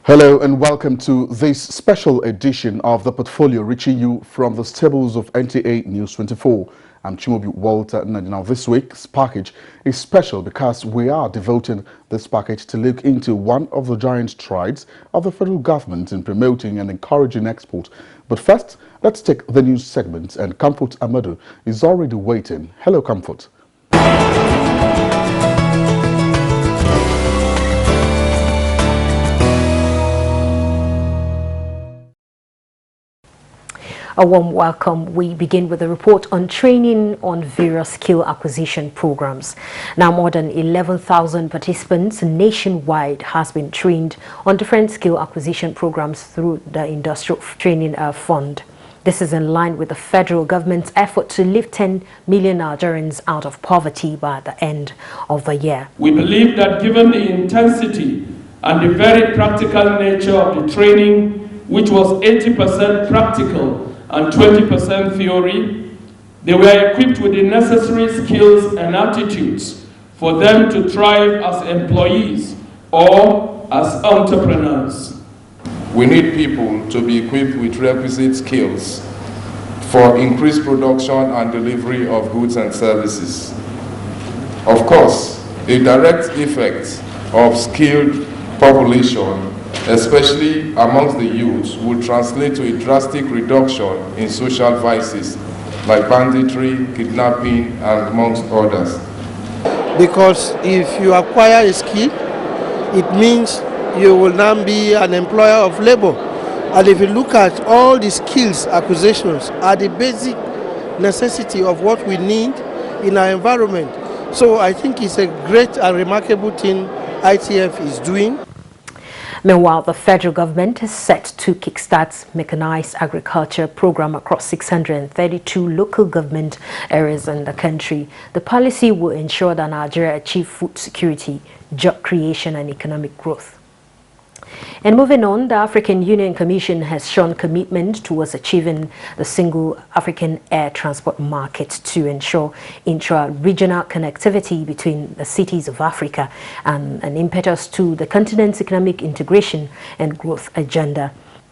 Hello and welcome to this special edition of the portfolio reaching you from the stables of NTA News 24. I'm Chimobi Walter, and now this week's package is special because we are devoting this package to look into one of the giant strides of the federal government in promoting and encouraging export. But first, let's take the news segment, and Comfort Amadu is already waiting. Hello, Comfort. A warm welcome. We begin with a report on training on various skill acquisition programs. Now, more than 11,000 participants nationwide has been trained on different skill acquisition programs through the Industrial Training Fund. This is in line with the federal government's effort to lift 10 million Nigerians out of poverty by the end of the year. We believe that given the intensity and the very practical nature of the training, which was 80% practical and 20% theory, they were equipped with the necessary skills and attitudes for them to thrive as employees or as entrepreneurs. We need people to be equipped with requisite skills for increased production and delivery of goods and services. Of course, a direct effect of skilled population, especially amongst the youth, will translate to a drastic reduction in social vices like banditry, kidnapping, and amongst others. Because if you acquire a skill, it means you will now be an employer of labor. And if you look at all the skills acquisitions are the basic necessity of what we need in our environment. So I think it's a great and remarkable thing ITF is doing. Meanwhile, the federal government is set to kickstart mechanized agriculture program across 632 local government areas in the country. The policy will ensure that Nigeria achieve food security, job creation and economic growth. And moving on, the African Union Commission has shown commitment towards achieving the single African air transport market to ensure intra-regional connectivity between the cities of Africa and an impetus to the continent's economic integration and growth agenda.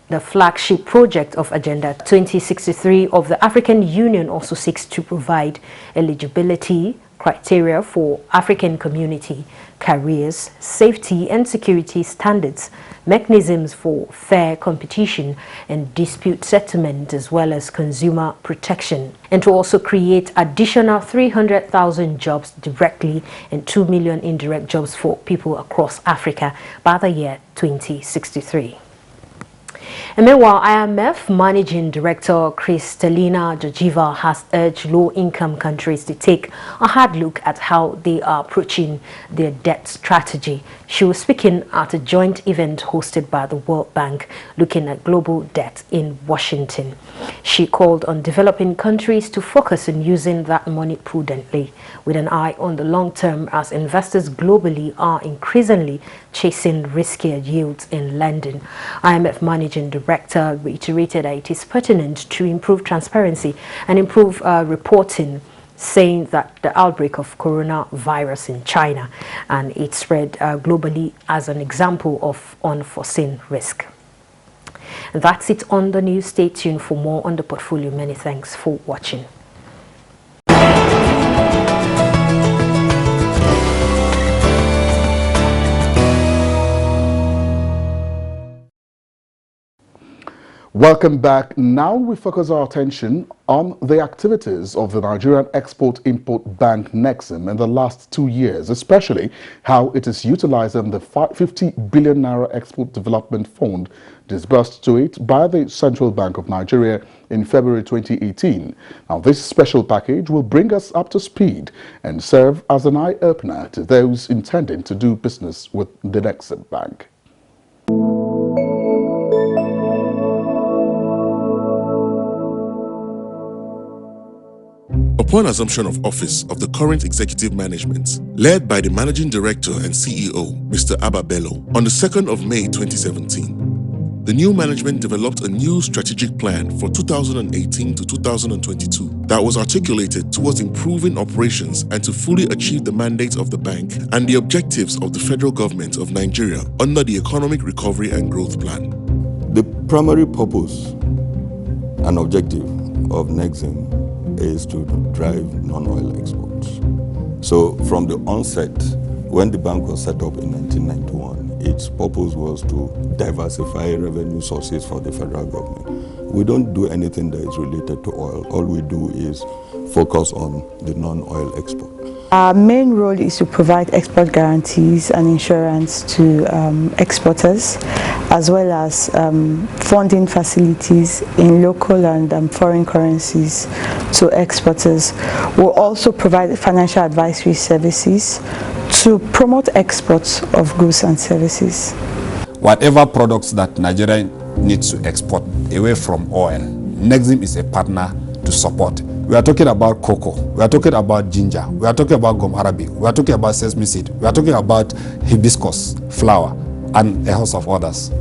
The flagship project of Agenda 2063 of the African Union also seeks to provide eligibility criteria for African community, careers, safety and security standards, mechanisms for fair competition and dispute settlement, as well as consumer protection, and to also create additional 300,000 jobs directly and 2 million indirect jobs for people across Africa by the year 2063. And meanwhile, IMF Managing Director Kristalina Georgieva has urged low-income countries to take a hard look at how they are approaching their debt strategy. She was speaking at a joint event hosted by the World Bank looking at global debt in Washington. She called on developing countries to focus on using that money prudently, with an eye on the long term, as investors globally are increasingly chasing riskier yields in lending. IMF Managing Director reiterated that it is pertinent to improve transparency and improve reporting, saying that the outbreak of coronavirus in China and its spread globally as an example of unforeseen risk. And that's it on the news. Stay tuned for more on the portfolio. Many thanks for watching. Welcome back. Now we focus our attention on the activities of the Nigerian Export-Import Bank Nexim in the last 2 years, especially how it is utilizing the 50 billion naira Export Development Fund disbursed to it by the Central Bank of Nigeria in February 2018. Now, this special package will bring us up to speed and serve as an eye-opener to those intending to do business with the Nexim Bank. Upon assumption of office of the current executive management, led by the Managing Director and CEO, Mr. Abba Bello, on the 2nd of May 2017, the new management developed a new strategic plan for 2018 to 2022 that was articulated towards improving operations and to fully achieve the mandate of the bank and the objectives of the federal government of Nigeria under the Economic Recovery and Growth Plan. The primary purpose and objective of Nexim is to drive non-oil exports. So from the onset, when the bank was set up in 1991, its purpose was to diversify revenue sources for the federal government. We don't do anything that is related to oil. All we do is focus on the non-oil export. Our main role is to provide export guarantees and insurance to exporters, as well as funding facilities in local and foreign currencies to exporters. We'll also provide financial advisory services to promote exports of goods and services. Whatever products that Nigeria needs to export away from oil, Nexim is a partner to support. We are talking about cocoa, we are talking about ginger, we are talking about gum arabic, we are talking about sesame seed, we are talking about hibiscus flower, and a host of others.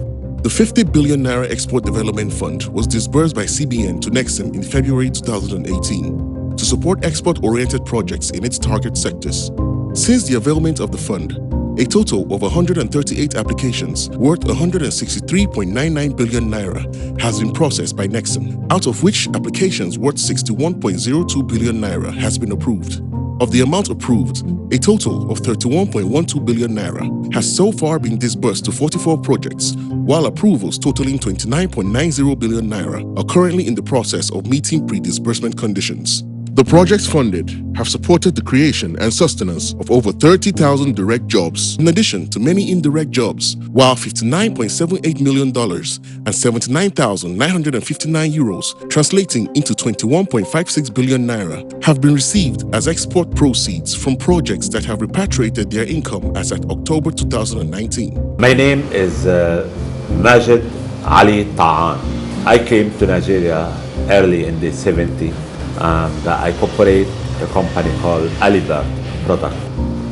The 50 billion naira Export Development Fund was disbursed by CBN to Nexim in February 2018 to support export-oriented projects in its target sectors. Since the availment of the fund, a total of 138 applications worth 163.99 billion naira has been processed by Nexim, out of which applications worth 61.02 billion naira has been approved. Of the amount approved, a total of 31.12 billion naira has so far been disbursed to 44 projects, while approvals totaling 29.90 billion naira are currently in the process of meeting pre-disbursement conditions. The projects funded have supported the creation and sustenance of over 30,000 direct jobs, in addition to many indirect jobs, while $59.78 million and 79,959 euros, translating into 21.56 billion naira, have been received as export proceeds from projects that have repatriated their income as at October 2019. My name is Majid Ali Ta'an. I came to Nigeria early in the 70s. And I operate a company called Alibert Product.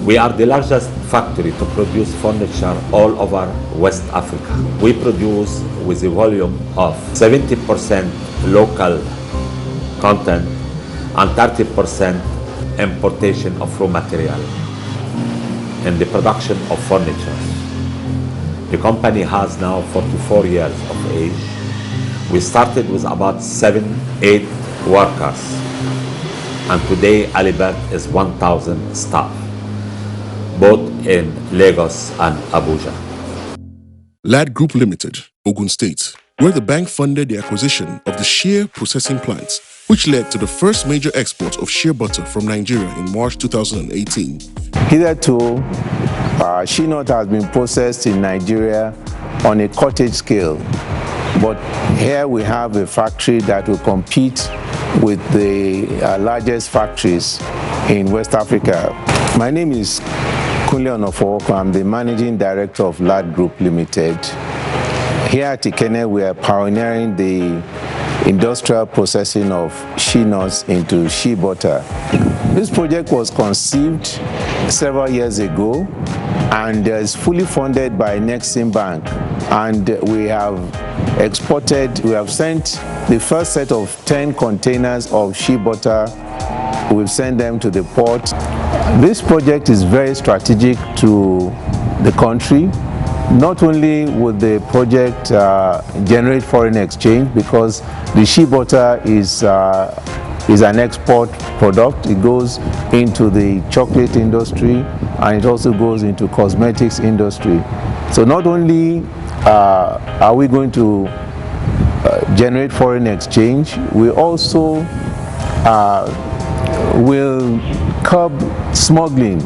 We are the largest factory to produce furniture all over West Africa. We produce with a volume of 70% local content and 30% importation of raw material in the production of furniture. The company has now 44 years of age. We started with about 7-8 workers, and today Alibert is 1,000 staff, both in Lagos and Abuja. Lad Group Limited, Ogun State, where the bank funded the acquisition of the shea processing plant, which led to the first major export of shea butter from Nigeria in March 2018. Hitherto, shea nut has been processed in Nigeria on a cottage scale, but here we have a factory that will compete with the largest factories in West Africa. My name is Kunle Onofowoko. I'm the Managing Director of Lad Group Limited. Here at Ikene, we are pioneering the industrial processing of shea nuts into shea butter. This project was conceived several years ago and is fully funded by Nexim Bank, and we have sent the first set of 10 containers of shea butter. We've sent them to the port. This project is very strategic to the country. Not only would the project generate foreign exchange, because the shea butter is an export product. It goes into the chocolate industry and it also goes into cosmetics industry. So not only are we going to generate foreign exchange, we also will curb smuggling.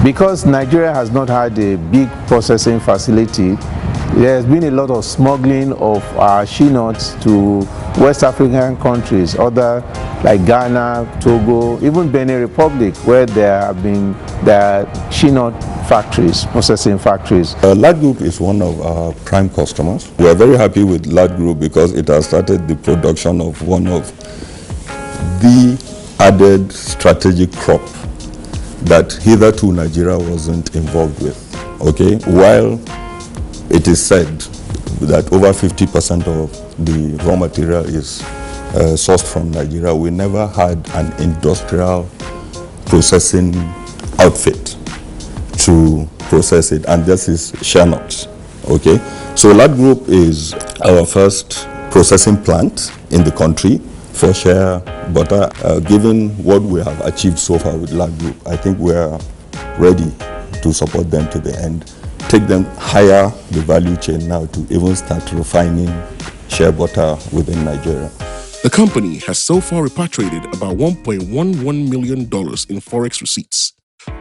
Because Nigeria has not had a big processing facility, there has been a lot of smuggling of our shea nuts to West African countries, other like Ghana, Togo, even Benin Republic, where there are shea nut factories, processing factories. Lad Group is one of our prime customers. We are very happy with Lad Group because it has started the production of one of the added strategic crop that hitherto Nigeria wasn't involved with. Okay, while it is said that over 50% of the raw material is sourced from Nigeria. We never had an industrial processing outfit to process it, and this is shea nuts. Okay, so Lad Group is our first processing plant in the country for shea butter. Given what we have achieved so far with Lad Group, I think we are ready to support them to the end, take them higher the value chain now to even start refining shea butter within Nigeria. The company has so far repatriated about $1.11 million in forex receipts.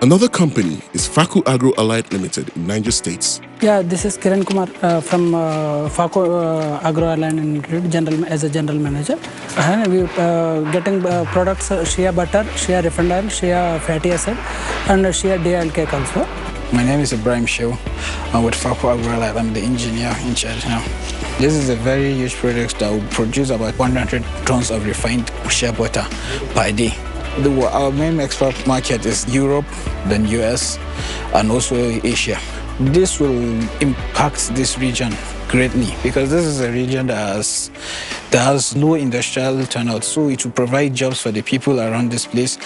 Another company is Faku Agro Allied Limited in Niger States. Yeah, this is Kiran Kumar from Faku Agro Allied Limited as a general manager. We getting products shea butter, shea refined oil, shea fatty acid, and shea DL cake also. My name is Ibrahim Shew. I'm with Faku Agro Allied. I'm the engineer in charge now. This is a very huge project that will produce about 100 tons of refined shea butter per day. Our main export market is Europe, then US, and also Asia. This will impact this region greatly because this is a region that has low industrial turnout, so it will provide jobs for the people around this place.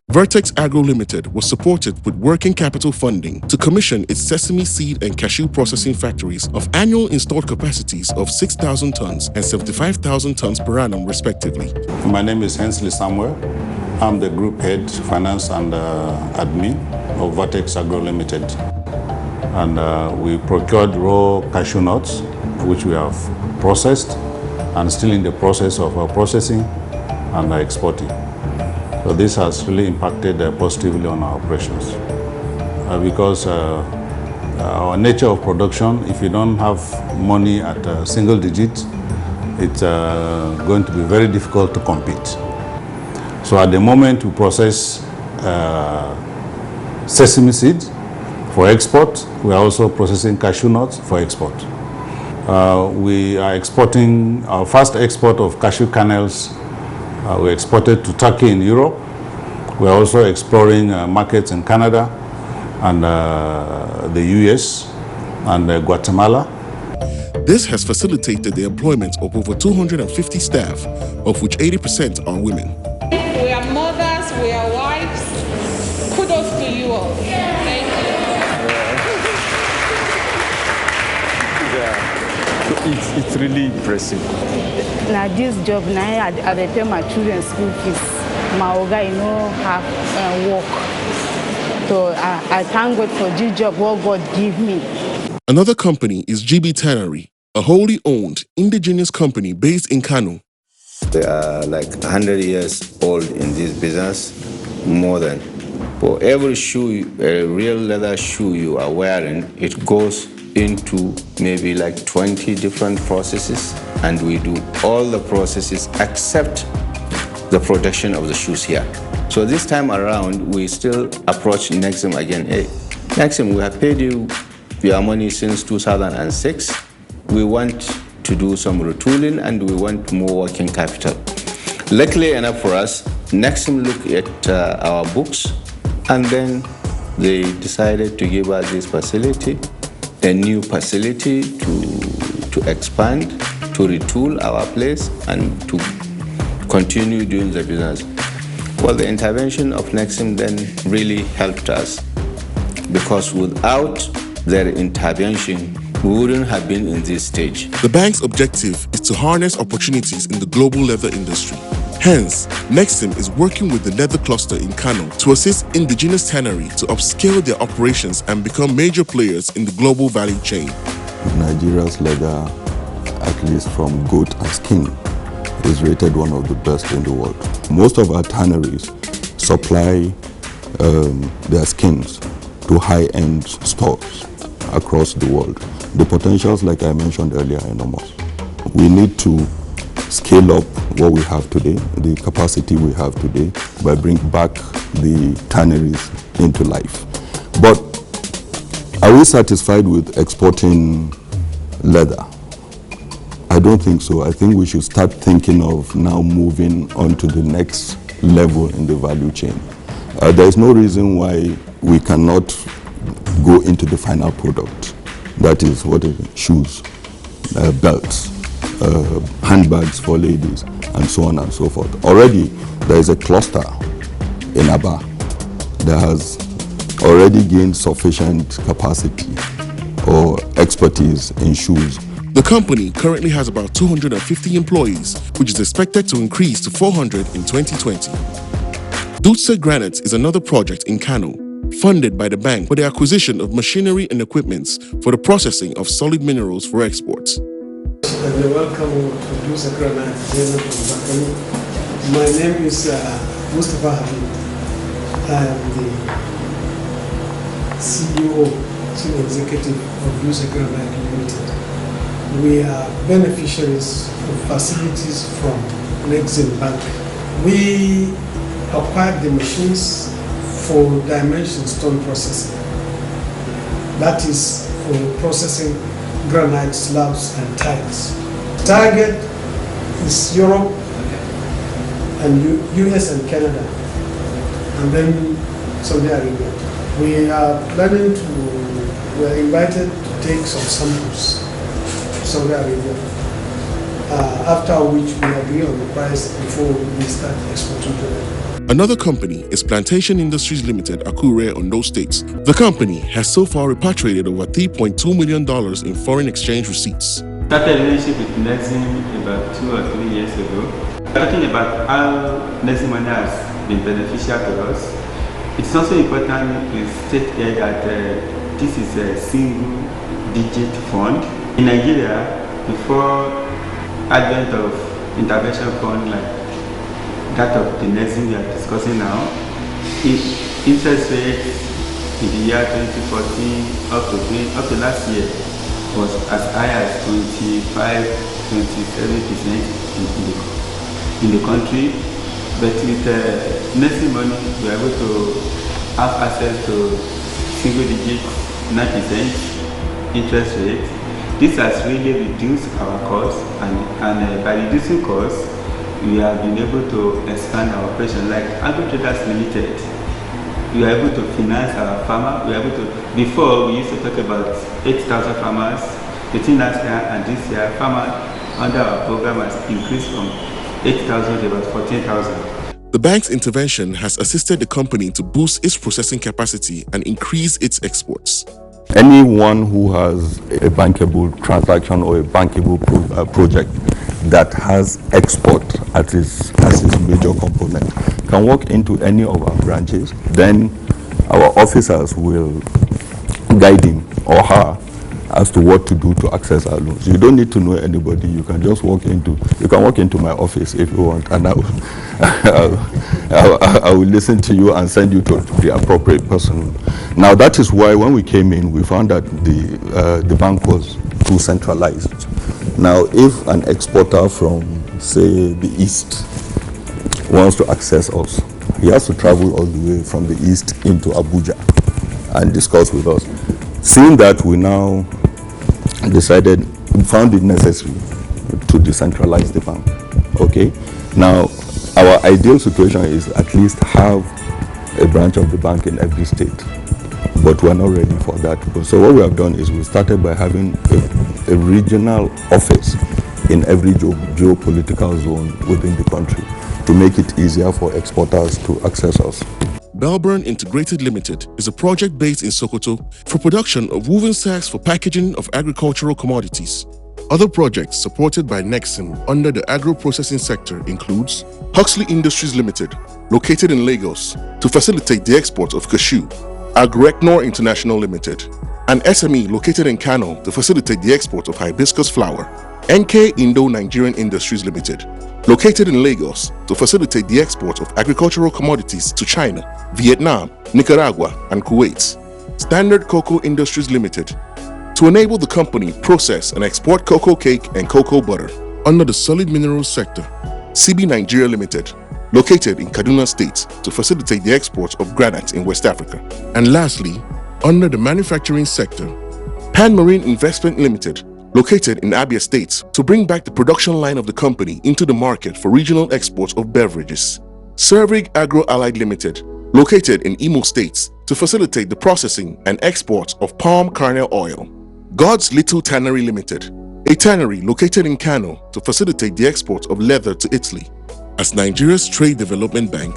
Vertex Agro Limited was supported with working capital funding to commission its sesame seed and cashew processing factories of annual installed capacities of 6,000 tons and 75,000 tons per annum, respectively. My name is Hensley Samuel. I'm the group head, finance and admin of Vertex Agro Limited. And we procured raw cashew nuts, which we have processed and still in the process of processing and exporting. So this has really impacted positively on our operations because our nature of production, if you don't have money at a single digit, it's going to be very difficult to compete. So at the moment we process sesame seed for export. We are also processing cashew nuts for export. We are exporting our first export of cashew kernels. We exported to Turkey in Europe. We are also exploring markets in Canada and the US and Guatemala. This has facilitated the employment of over 250 staff, of which 80% are women. We are mothers, we are wives. Kudos to you all. Thank you. Yeah. It's really impressive. Now this job, now I pay my children's school fees. My oga, have work. So I thank God for this job, what God give me. Another company is GB Tannery, a wholly owned indigenous company based in Kano. They are like 100 years old in this business, more than. For every shoe, a real leather shoe you are wearing, it goes into maybe like 20 different processes, and we do all the processes except the production of the shoes here. So this time around, we still approach Nexim again. Hey, Nexim, we have paid you your money since 2006. We want to do some retooling and we want more working capital. Luckily enough for us, Nexim looked at our books and then they decided to give us this facility, a new facility to expand, to retool our place and to continue doing the business. Well, the intervention of Nexim then really helped us because without their intervention, we wouldn't have been in this stage. The bank's objective is to harness opportunities in the global leather industry. Hence, Nexim is working with the leather cluster in Kano to assist indigenous tannery to upscale their operations and become major players in the global value chain. Nigeria's leather, at least from goat and skin, is rated one of the best in the world. Most of our tanneries supply their skins to high-end stores across the world. The potentials, like I mentioned earlier, are enormous. We need to scale up what we have today, the capacity we have today, by bringing back the tanneries into life. But are we satisfied with exporting leather? I don't think so. I think we should start thinking of now moving on to the next level in the value chain. There is no reason why we cannot go into the final product. That is what is shoes. belts, handbags for ladies, and so on and so forth. Already, there is a cluster in Aba that has already gained sufficient capacity or expertise in shoes. The company currently has about 250 employees, which is expected to increase to 400 in 2020. Dutse Granite is another project in Kano, funded by the bank for the acquisition of machinery and equipments for the processing of solid minerals for exports. Welcome to Dutse Granite from Bakani. My name is Mustafa Habib. I am the CEO, Chief Executive of Dutse Granite Limited. We are beneficiaries of facilities from Nexim Bank. We acquired the machines for dimension stone processing. That is for processing granite slabs and tiles. Target is Europe and US and Canada, and then Saudi Arabia. We are invited to take some samples to Saudi Arabia, after which we agree on the price before we start exporting to them. Another company is Plantation Industries Limited, Akure, Ondo State. The company has so far repatriated over $3.2 million in foreign exchange receipts. Started a relationship with Nexim about 2 or 3 years ago. Talking about how Nexim money has been beneficial to us, it's also important to state here that this is a single-digit fund. In Nigeria, before advent of intervention fund like that of the Nexim we are discussing now, interest rate in the year 2014 up to last year was as high as 25-27% in the country. But with Nexim money, we are able to have access to single-digit 9% interest rate. This has really reduced our costs, and by reducing costs, we have been able to expand our operation. Like Agro Traders Limited, we are able to finance our farmer. We are able to. Before we used to talk about 8,000 farmers. Between last year and this year, farmers under our program has increased from 8,000 to about 14,000. The bank's intervention has assisted the company to boost its processing capacity and increase its exports. Anyone who has a bankable transaction or a bankable project that has export as its major component can walk into any of our branches. Then our officers will guide him or her as to what to do to access our loans. You don't need to know anybody. You can just walk into my office if you want, and I will listen to you and send you to the appropriate person. Now that is why when we came in, we found that the bank was too centralized. Now, if an exporter from, say, the east wants to access us, he has to travel all the way from the east into Abuja and discuss with us. Seeing that, we now found it necessary to decentralize the bank. Okay? Now, our ideal situation is at least have a branch of the bank in every state, but we're not ready for that. So what we have done is we started by having a regional office in every geopolitical zone within the country to make it easier for exporters to access us. Belburn Integrated Limited is a project based in Sokoto for production of woven sacks for packaging of agricultural commodities. Other projects supported by Nexim under the agro-processing sector includes Huxley Industries Limited, located in Lagos, to facilitate the export of cashew, Agrecnor International Limited, an SME located in Kano to facilitate the export of hibiscus flower, NK Indo Nigerian Industries Limited, located in Lagos to facilitate the export of agricultural commodities to China, Vietnam, Nicaragua, and Kuwait, Standard Cocoa Industries Limited, to enable the company process and export cocoa cake and cocoa butter under the solid minerals sector, CB Nigeria Limited, located in Kaduna State to facilitate the export of granite in West Africa. And lastly, under the manufacturing sector, Pan Marine Investment Limited, located in Abia State, to bring back the production line of the company into the market for regional export of beverages. Servig Agro Allied Limited, located in Imo State, to facilitate the processing and export of palm kernel oil. God's Little Tannery Limited, a tannery located in Kano to facilitate the export of leather to Italy. As Nigeria's Trade Development Bank,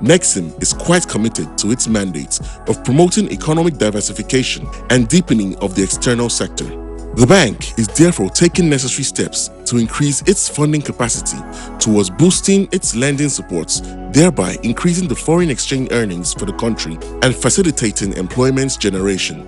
Nexim is quite committed to its mandate of promoting economic diversification and deepening of the external sector. The bank is therefore taking necessary steps to increase its funding capacity towards boosting its lending supports, thereby increasing the foreign exchange earnings for the country and facilitating employment generation.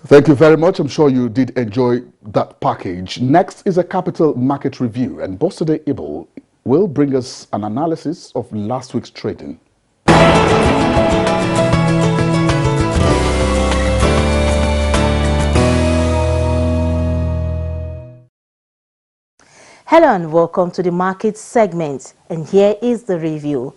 Thank you very much. I'm sure you did enjoy that package. Next is a capital market review, and Bosode Ibo will bring us an analysis of last week's trading. Hello and welcome to the market segment, and here is the review.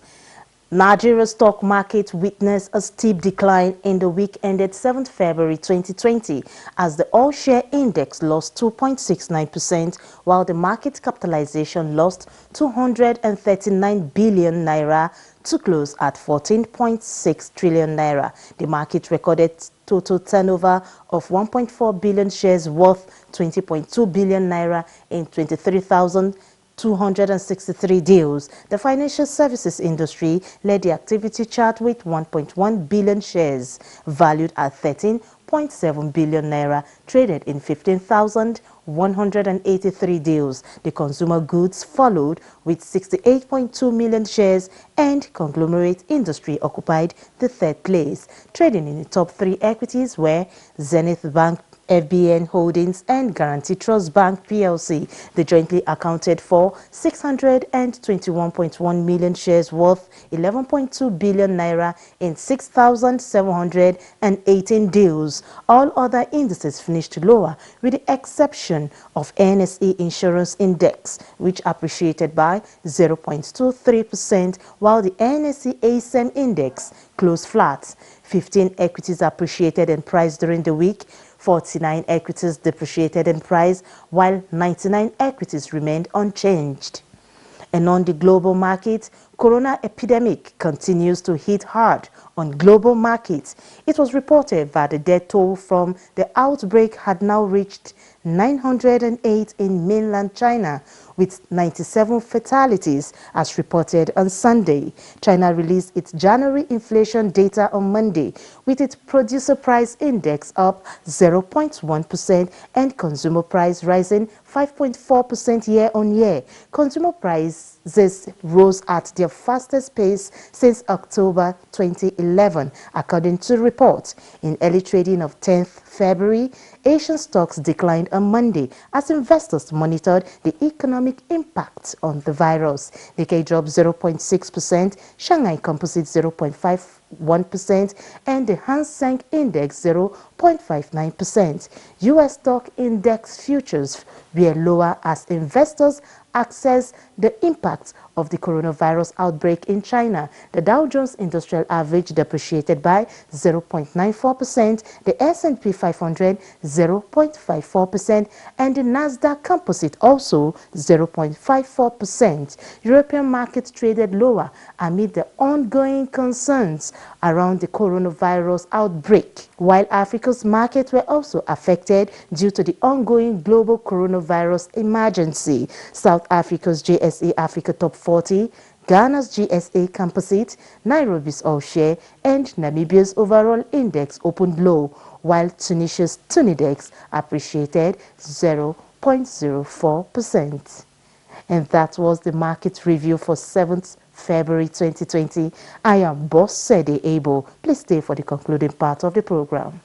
Nigeria's stock market witnessed a steep decline in the week ended 7th February 2020 as the all-share index lost 2.69%, while the market capitalization lost 239 billion naira to close at 14.6 trillion naira. The market recorded total turnover of 1.4 billion shares worth 20.2 billion naira in 23,263 deals. The financial services industry led the activity chart with 1.1 billion shares valued at 13.7 billion naira traded in 15,183 deals. The consumer goods followed with 68.2 million shares, and conglomerate industry occupied the third place. Trading in the top three equities were Zenith Bank, FBN Holdings and Guarantee Trust Bank PLC. They jointly accounted for 621.1 million shares worth 11.2 billion naira in 6,718 deals. All other indices finished lower with the exception of NSE Insurance Index, which appreciated by 0.23%, while the NSE ASM Index closed flat. 15 equities appreciated in price during the week. 49 equities depreciated in price, while 99 equities remained unchanged. And on the global market, corona epidemic continues to hit hard on global markets. It was reported that the death toll from the outbreak had now reached 908 in mainland China, with 97 fatalities as reported on Sunday. China released its January inflation data on Monday, with its producer price index up 0.1% and consumer price rising 5.4% year-on-year. Consumer prices rose at their fastest pace since October 2011, according to reports. In early trading of 10th February, Asian stocks declined on Monday as investors monitored the economic impact on the virus. Nikkei dropped 0.6%, Shanghai Composite 0.51%, and the Hang Seng Index 0.59%. U.S. stock index futures were lower as investors assess the impact of the coronavirus outbreak in China. The Dow Jones Industrial Average depreciated by 0.94%, the S&P 500 0.54%, and the Nasdaq Composite also 0.54%. European markets traded lower amid the ongoing concerns around the coronavirus outbreak, while Africa's markets were also affected due to the ongoing global coronavirus emergency. South Africa's JSE Africa Top 40, Ghana's GSA Composite, Nairobi's All-Share, and Namibia's overall index opened low, while Tunisia's Tunidex appreciated 0.04%. And that was the market review for 7th February 2020. I am Bosede Abo. Please stay for the concluding part of the program.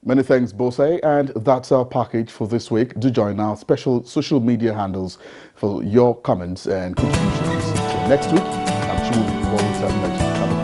Many thanks, Bose, and that's our package for this week. Do join our special social media handles for your comments and contributions. So next week, I'm sure we'll be forward to next week. Have a